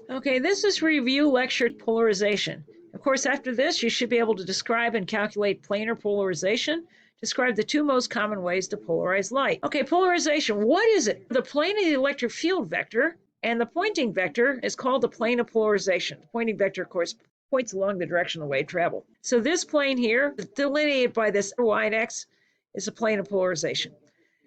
Okay, this is review lecture polarization. Of course, after this, you should be able to describe and calculate planar polarization. Describe the two most common ways to polarize light. Okay, polarization, what is it? The plane of the electric field vector and the pointing vector is called the plane of polarization. The pointing vector, of course, points along the direction of wave travel. So this plane here, delineated by this y and x, is a plane of polarization.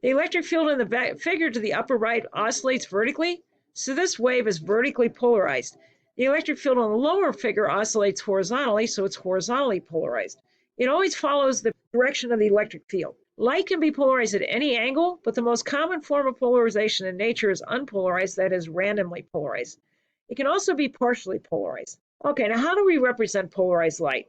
The electric field in the figure to the upper right oscillates vertically, so this wave is vertically polarized. The electric field on the lower figure oscillates horizontally, so it's horizontally polarized. It always follows the direction of the electric field. Light can be polarized at any angle, but the most common form of polarization in nature is unpolarized, that is, randomly polarized. It can also be partially polarized. Okay, now how do we represent polarized light?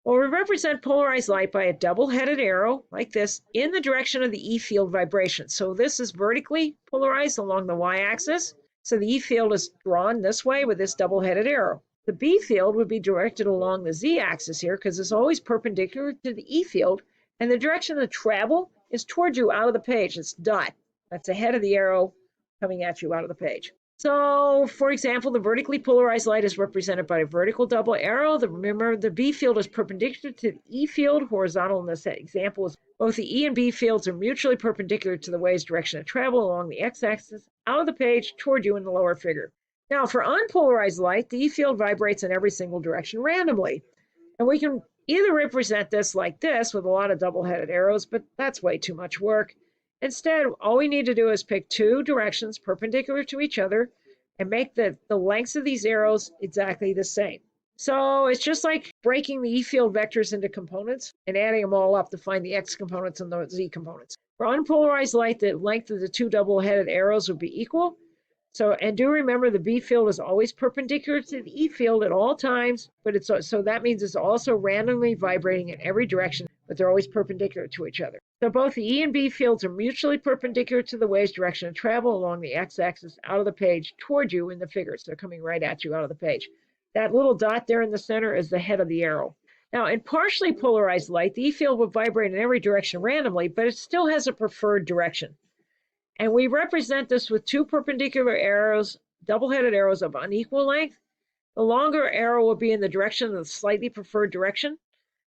Well, we represent polarized light by a double-headed arrow, like this, in the direction of the E field vibration. So this is vertically polarized along the y-axis. So the E field is drawn this way with this double-headed arrow. The B field would be directed along the z-axis here because it's always perpendicular to the E field, and the direction of travel is towards you out of the page. It's dot. That's the head of the arrow coming at you out of the page. So, for example, the vertically polarized light is represented by a vertical double arrow. Remember, the B field is perpendicular to the E field. Horizontal in this example is both the E and B fields are mutually perpendicular to the wave's direction of travel along the x-axis out of the page toward you in the lower figure. Now, for unpolarized light, the E field vibrates in every single direction randomly. And we can either represent this like this with a lot of double-headed arrows, but that's way too much work. Instead, all we need to do is pick two directions perpendicular to each other and make the lengths of these arrows exactly the same. So it's just like breaking the E field vectors into components and adding them all up to find the X components and the Z components. For unpolarized light, the length of the two double-headed arrows would be equal. And do remember the B field is always perpendicular to the E field at all times, but so that means it's also randomly vibrating in every direction, but they're always perpendicular to each other. So both the E and B fields are mutually perpendicular to the wave's direction of travel along the x-axis out of the page toward you in the figure. So they're coming right at you out of the page. That little dot there in the center is the head of the arrow. Now, in partially polarized light, the E field will vibrate in every direction randomly, but it still has a preferred direction. And we represent this with two perpendicular arrows, double-headed arrows of unequal length. The longer arrow will be in the direction of the slightly preferred direction.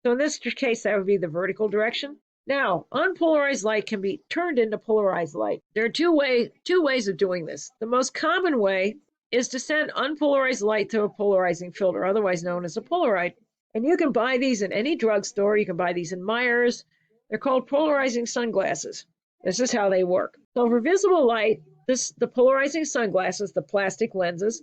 So in this case, that would be the vertical direction. Now, unpolarized light can be turned into polarized light. There are two ways of doing this. The most common way is to send unpolarized light to a polarizing filter, otherwise known as a Polaroid. And you can buy these in any drugstore. You can buy these in Myers. They're called polarizing sunglasses. This is how they work. So for visible light, the polarizing sunglasses, the plastic lenses,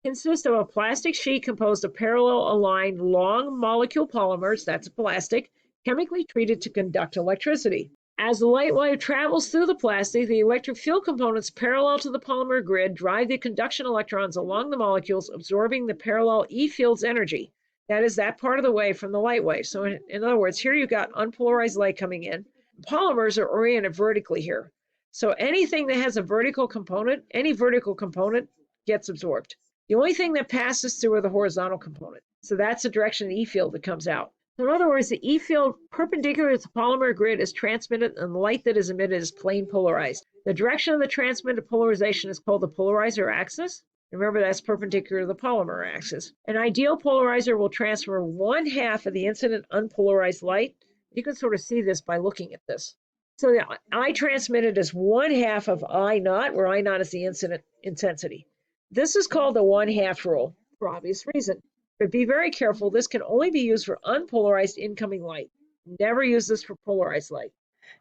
consist of a plastic sheet composed of parallel aligned long molecule polymers, that's plastic, chemically treated to conduct electricity. As the light wave travels through the plastic, the electric field components parallel to the polymer grid drive the conduction electrons along the molecules, absorbing the parallel E field's energy. That is that part of the wave from the light wave. So in other words, here you've got unpolarized light coming in. Polymers are oriented vertically here. So anything that has a vertical component, any vertical component gets absorbed. The only thing that passes through are the horizontal component. So that's the direction of the E field that comes out. So in other words, the E field perpendicular to the polymer grid is transmitted and the light that is emitted is plane polarized. The direction of the transmitted polarization is called the polarizer axis. Remember, that's perpendicular to the polymer axis. An ideal polarizer will transfer 1/2 of the incident unpolarized light. You can sort of see this by looking at this. So the I transmitted is 1/2 of I naught, where I naught is the incident intensity. This is called the 1/2 rule for obvious reason. But be very careful. This can only be used for unpolarized incoming light. Never use this for polarized light.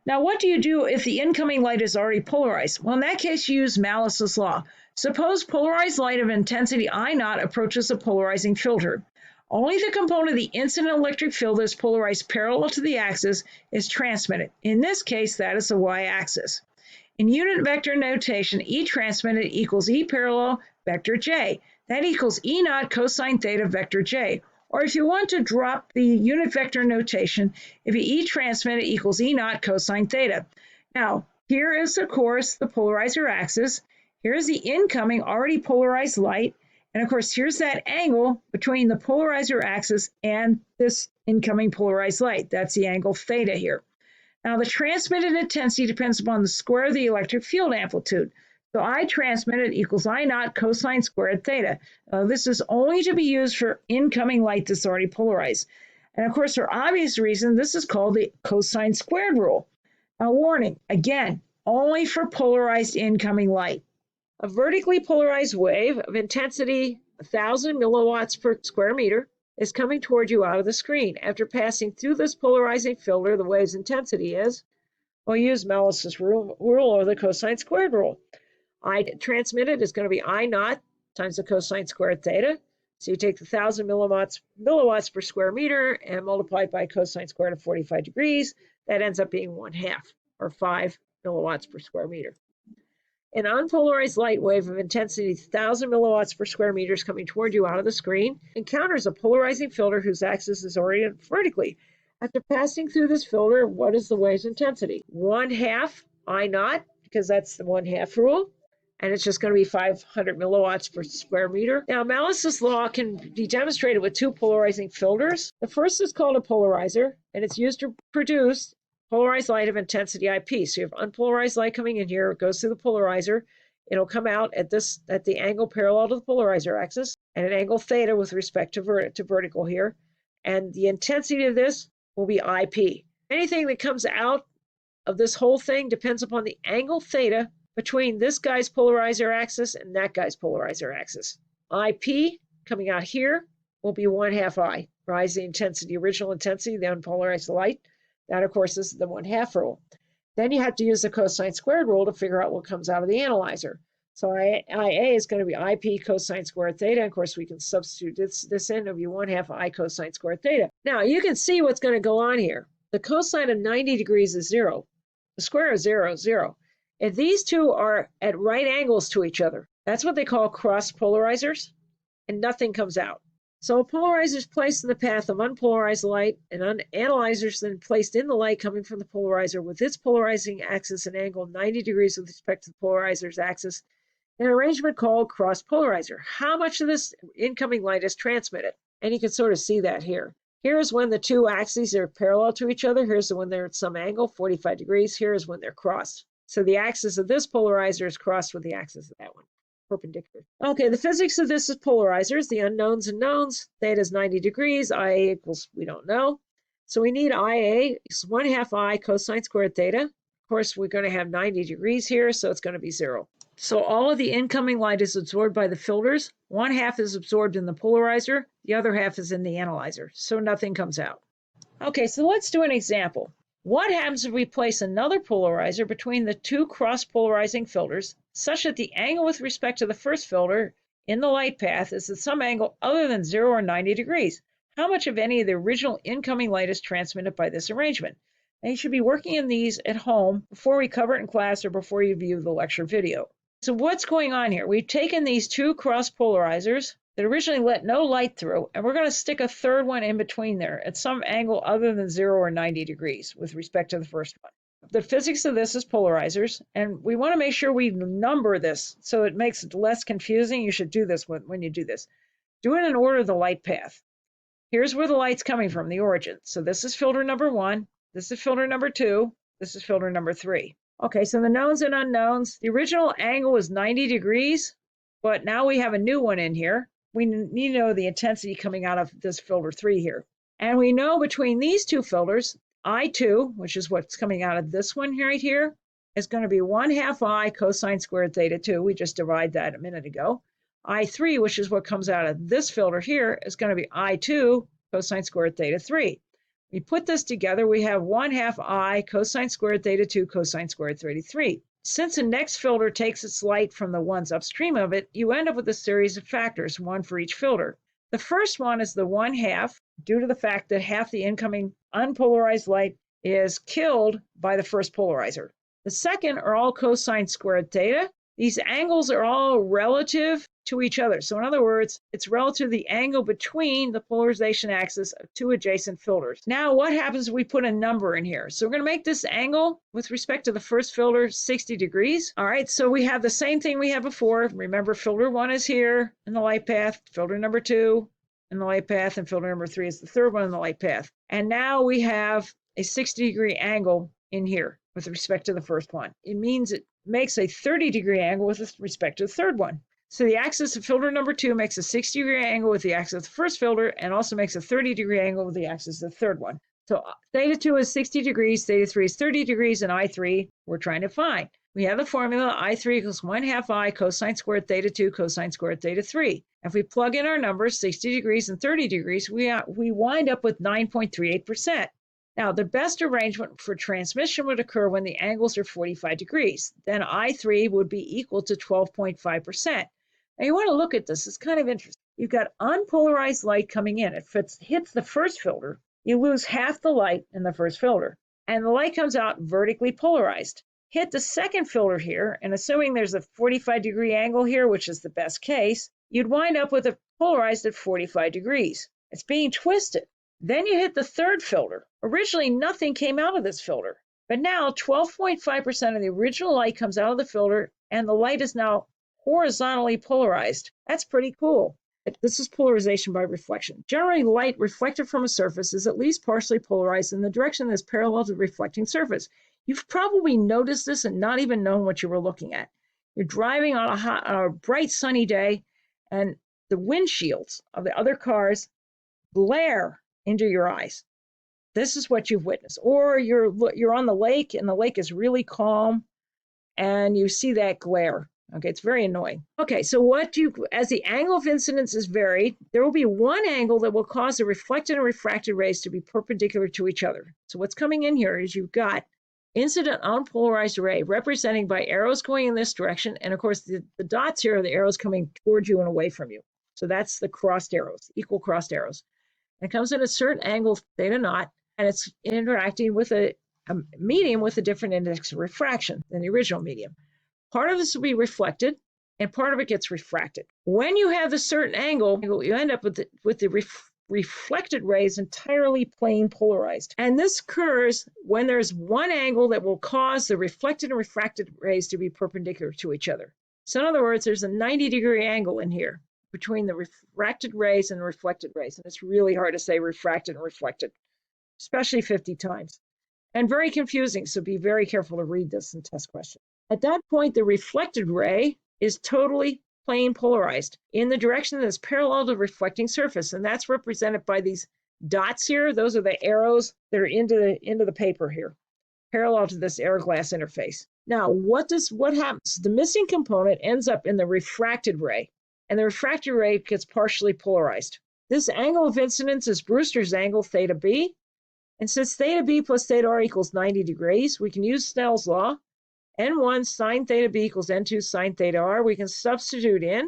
Now, what do you do if the incoming light is already polarized? Well, in that case, you use Malice's law. Suppose polarized light of intensity I naught approaches a polarizing filter. Only the component of the incident electric field that is polarized parallel to the axis is transmitted. In this case, that is the y-axis. In unit vector notation, E transmitted equals E parallel vector j. That equals E naught cosine theta vector j. Or if you want to drop the unit vector notation, if E transmitted equals E naught cosine theta. Now, here is, of course, the polarizer axis. Here's the incoming already polarized light. And of course, here's that angle between the polarizer axis and this incoming polarized light. That's the angle theta here. Now, the transmitted intensity depends upon the square of the electric field amplitude. So I transmitted equals I naught cosine squared theta. This is only to be used for incoming light that's already polarized. And of course, for obvious reason, this is called the cosine squared rule. A warning, again, only for polarized incoming light. A vertically polarized wave of intensity 1,000 milliwatts per square meter is coming toward you out of the screen. After passing through this polarizing filter, the wave's intensity is, we'll use Melis's rule or the cosine squared rule. I transmitted is going to be I naught times the cosine squared theta. So you take the 1,000 milliwatts per square meter and multiply it by cosine squared of 45 degrees. That ends up being 1/2, or 5 milliwatts per square meter. An unpolarized light wave of intensity 1,000 milliwatts per square meter is coming toward you out of the screen encounters a polarizing filter whose axis is oriented vertically. After passing through this filter, what is the wave's intensity? 1/2 I naught, because that's the 1/2 rule, and it's just going to be 500 milliwatts per square meter. Now, Melis's law can be demonstrated with two polarizing filters. The first is called a polarizer, and it's used to produce polarized light of intensity IP. So you have unpolarized light coming in here, it goes through the polarizer, it'll come out at the angle parallel to the polarizer axis, and an angle theta with respect to vertical here. And the intensity of this will be IP. Anything that comes out of this whole thing depends upon the angle theta between this guy's polarizer axis and that guy's polarizer axis. IP coming out here will be 1/2 I. Rise the intensity, original intensity, the unpolarized light. That, of course, is the 1/2 rule. Then you have to use the cosine squared rule to figure out what comes out of the analyzer. So IA is going to be IP cosine squared theta. Of course, we can substitute this in. It'll be 1/2 I cosine squared theta. Now, you can see what's going to go on here. The cosine of 90 degrees is 0. The square of 0 is 0. If these two are at right angles to each other, that's what they call cross polarizers, and nothing comes out. So a polarizer is placed in the path of unpolarized light, and analyzers then placed in the light coming from the polarizer with its polarizing axis an angle 90 degrees with respect to the polarizer's axis, an arrangement called cross polarizer. How much of this incoming light is transmitted? And you can sort of see that here. Here's when the two axes are parallel to each other. Here's when they're at some angle, 45 degrees. Here's when they're crossed. So the axis of this polarizer is crossed with the axis of that one. Perpendicular. Okay, the physics of this is polarizers, the unknowns and knowns. Theta is 90 degrees, IA equals, we don't know. So we need IA is 1/2 I cosine squared theta. Of course, we're going to have 90 degrees here, so it's going to be 0. So all of the incoming light is absorbed by the filters. 1/2 is absorbed in the polarizer, the other half is in the analyzer, so nothing comes out. Okay, so let's do an example. What happens if we place another polarizer between the two cross-polarizing filters such that the angle with respect to the first filter in the light path is at some angle other than 0 or 90 degrees? How much of any of the original incoming light is transmitted by this arrangement? And you should be working in these at home before we cover it in class or before you view the lecture video. So what's going on here? We've taken these two cross-polarizers that originally let no light through, and we're going to stick a third one in between there at some angle other than 0 or 90 degrees with respect to the first one. The physics of this is polarizers, and we want to make sure we number this so it makes it less confusing. You should do this when you do this. Do it in order of the light path. Here's where the light's coming from, the origin. So this is filter number 1, this is filter number 2, this is filter number 3. Okay, so the knowns and unknowns. The original angle was 90 degrees, but now we have a new one in here. We need to know the intensity coming out of this filter 3 here. And we know between these two filters, I2, which is what's coming out of this one right here, is going to be 1/2 I cosine squared theta 2. We just divided that a minute ago. I3, which is what comes out of this filter here, is going to be I2 cosine squared theta 3. We put this together, we have 1/2 I cosine squared theta 2 cosine squared theta 3. Since the next filter takes its light from the ones upstream of it, you end up with a series of factors, one for each filter. The first one is the 1/2, due to the fact that half the incoming unpolarized light is killed by the first polarizer. The second are all cosine squared theta. These angles are all relative to each other. So in other words, it's relative to the angle between the polarization axis of two adjacent filters. Now what happens if we put a number in here? So we're going to make this angle with respect to the first filter 60 degrees. All right, so we have the same thing we had before. Remember, filter 1 is here in the light path, filter number 2 in the light path, and filter number 3 is the third one in the light path. And now we have a 60-degree angle in here with respect to the first one. It means makes a 30-degree angle with respect to the third one. So the axis of filter number 2 makes a 60-degree angle with the axis of the first filter and also makes a 30-degree angle with the axis of the third one. So theta 2 is 60 degrees, theta 3 is 30 degrees, and I3 we're trying to find. We have the formula I3 equals 1/2 I cosine squared theta 2 cosine squared theta 3. If we plug in our numbers, 60 degrees and 30 degrees, we wind up with 9.38%. Now, the best arrangement for transmission would occur when the angles are 45 degrees. Then I3 would be equal to 12.5%. Now, you want to look at this. It's kind of interesting. You've got unpolarized light coming in. If it hits the first filter, you lose half the light in the first filter, and the light comes out vertically polarized. Hit the second filter here, and assuming there's a 45-degree angle here, which is the best case, you'd wind up with it polarized at 45 degrees. It's being twisted. Then you hit the third filter. Originally, nothing came out of this filter, but now 12.5% of the original light comes out of the filter, and the light is now horizontally polarized. That's pretty cool. This is polarization by reflection. Generally, light reflected from a surface is at least partially polarized in the direction that's parallel to the reflecting surface. You've probably noticed this and not even known what you were looking at. You're driving on a bright sunny day, and the windshields of the other cars glare into your eyes. This is what you've witnessed. Or you're on the lake, and the lake is really calm, and you see that glare. Okay, it's very annoying. Okay, so as the angle of incidence is varied, there will be one angle that will cause the reflected and refracted rays to be perpendicular to each other. So what's coming in here is you've got incident unpolarized ray representing by arrows going in this direction, and of course the dots here are the arrows coming towards you and away from you. So that's the crossed arrows, equal crossed arrows. It comes at a certain angle, theta naught, and it's interacting with a medium with a different index of refraction than the original medium. Part of this will be reflected, and part of it gets refracted. When you have a certain angle, you end up with the reflected rays entirely plane polarized. And this occurs when there's one angle that will cause the reflected and refracted rays to be perpendicular to each other. So in other words, there's a 90-degree angle in here between the refracted rays and reflected rays. And it's really hard to say refracted and reflected, especially 50 times. And very confusing, so be very careful to read this in test questions. At that point, the reflected ray is totally plane polarized in the direction that is parallel to the reflecting surface, and that's represented by these dots here. Those are the arrows that are into the paper here, parallel to this air glass interface. Now, what happens? The missing component ends up in the refracted ray, and the refracted ray gets partially polarized. This angle of incidence is Brewster's angle, theta b, and since theta b plus theta r equals 90 degrees, we can use Snell's law. N1 sine theta b equals N2 sine theta r. We can substitute in,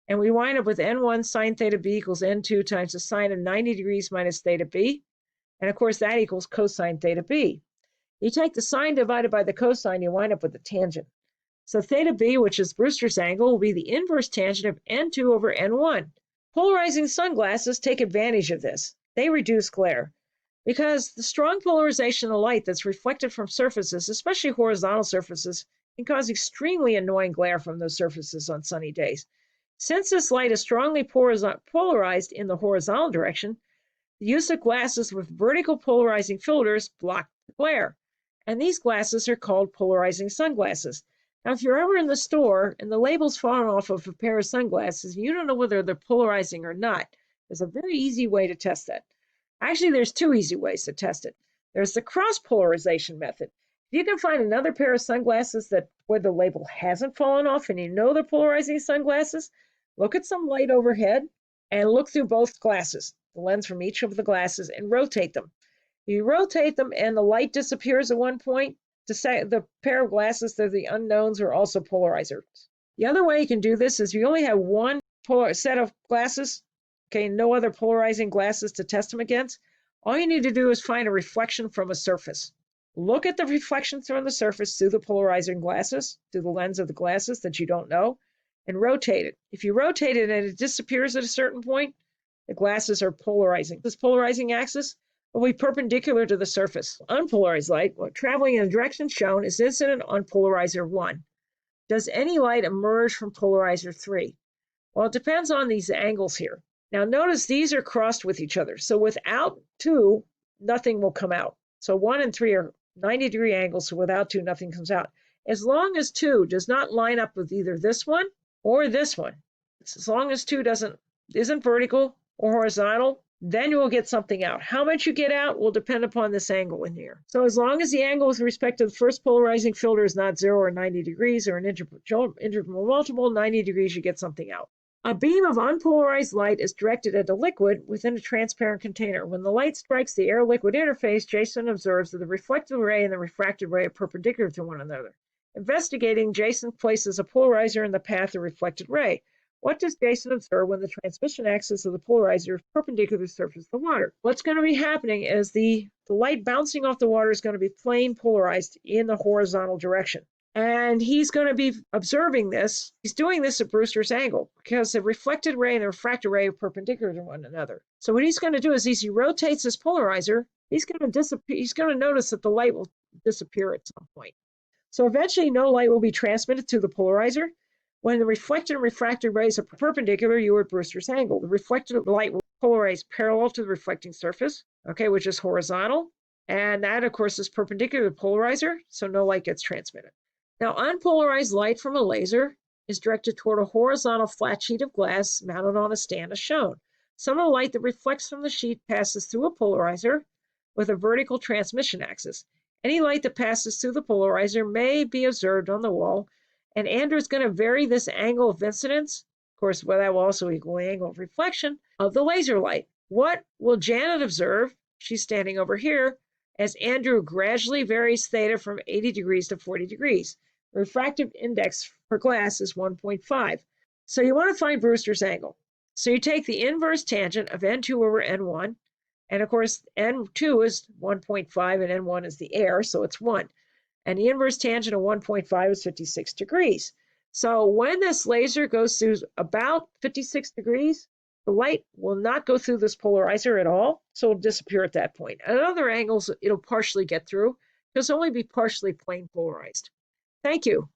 and we wind up with N1 sine theta b equals N2 times the sine of 90 degrees minus theta b. And of course, that equals cosine theta b. You take the sine divided by the cosine, you wind up with the tangent. So theta b, which is Brewster's angle, will be the inverse tangent of N2 over N1. Polarizing sunglasses take advantage of this. They reduce glare, because the strong polarization of light that's reflected from surfaces, especially horizontal surfaces, can cause extremely annoying glare from those surfaces on sunny days. Since this light is strongly polarized in the horizontal direction, the use of glasses with vertical polarizing filters block the glare. And these glasses are called polarizing sunglasses. Now, if you're ever in the store and the label's fallen off of a pair of sunglasses, and you don't know whether they're polarizing or not, there's a very easy way to test that. Actually, there's two easy ways to test it. There's the cross-polarization method. If you can find another pair of sunglasses where the label hasn't fallen off and you know they're polarizing sunglasses, look at some light overhead and look through both glasses, the lens from each of the glasses, and rotate them. You rotate them and the light disappears at one point, the pair of glasses, they're the unknowns, are also polarizers. The other way you can do this is you only have one set of glasses, okay, no other polarizing glasses to test them against. All you need to do is find a reflection from a surface. Look at the reflection from the surface through the polarizing glasses, through the lens of the glasses that you don't know, and rotate it. If you rotate it and it disappears at a certain point, the glasses are polarizing. This polarizing axis will be perpendicular to the surface. Unpolarized light, traveling in the direction shown, is incident on polarizer 1. Does any light emerge from polarizer 3? Well, it depends on these angles here. Now notice these are crossed with each other. So without 2, nothing will come out. So 1 and 3 are 90-degree angles, so without 2, nothing comes out. As long as 2 does not line up with either this one or this one, as long as 2 isn't vertical or horizontal, then you will get something out. How much you get out will depend upon this angle in here. So as long as the angle with respect to the first polarizing filter is not 0 or 90 degrees or an interval multiple, 90 degrees, you get something out. A beam of unpolarized light is directed at a liquid within a transparent container. When the light strikes the air-liquid interface, Jason observes that the reflected ray and the refracted ray are perpendicular to one another. Investigating, Jason places a polarizer in the path of the reflected ray. What does Jason observe when the transmission axis of the polarizer is perpendicular to the surface of the water? What's going to be happening is the light bouncing off the water is going to be plane polarized in the horizontal direction. And he's going to be observing this. He's doing this at Brewster's angle because the reflected ray and the refracted ray are perpendicular to one another. So what he's going to do is, as he rotates his polarizer, he's going to notice that the light will disappear at some point. So eventually no light will be transmitted to the polarizer. When the reflected and refracted rays are perpendicular, you are at Brewster's angle. The reflected light will polarize parallel to the reflecting surface, okay, which is horizontal. And that, of course, is perpendicular to the polarizer, so no light gets transmitted. Now, unpolarized light from a laser is directed toward a horizontal flat sheet of glass mounted on a stand as shown. Some of the light that reflects from the sheet passes through a polarizer with a vertical transmission axis. Any light that passes through the polarizer may be observed on the wall, and Andrew is going to vary this angle of incidence. Of course, well, that will also equal the angle of reflection of the laser light. What will Janet observe? She's standing over here as Andrew gradually varies theta from 80 degrees to 40 degrees. The refractive index for glass is 1.5. So you want to find Brewster's angle. So you take the inverse tangent of N2 over N1, and of course N2 is 1.5 and N1 is the air, so it's 1. And the inverse tangent of 1.5 is 56 degrees. So when this laser goes through about 56 degrees, the light will not go through this polarizer at all, so it'll disappear at that point. At other angles, it'll partially get through, because it'll only be partially plane polarized. Thank you.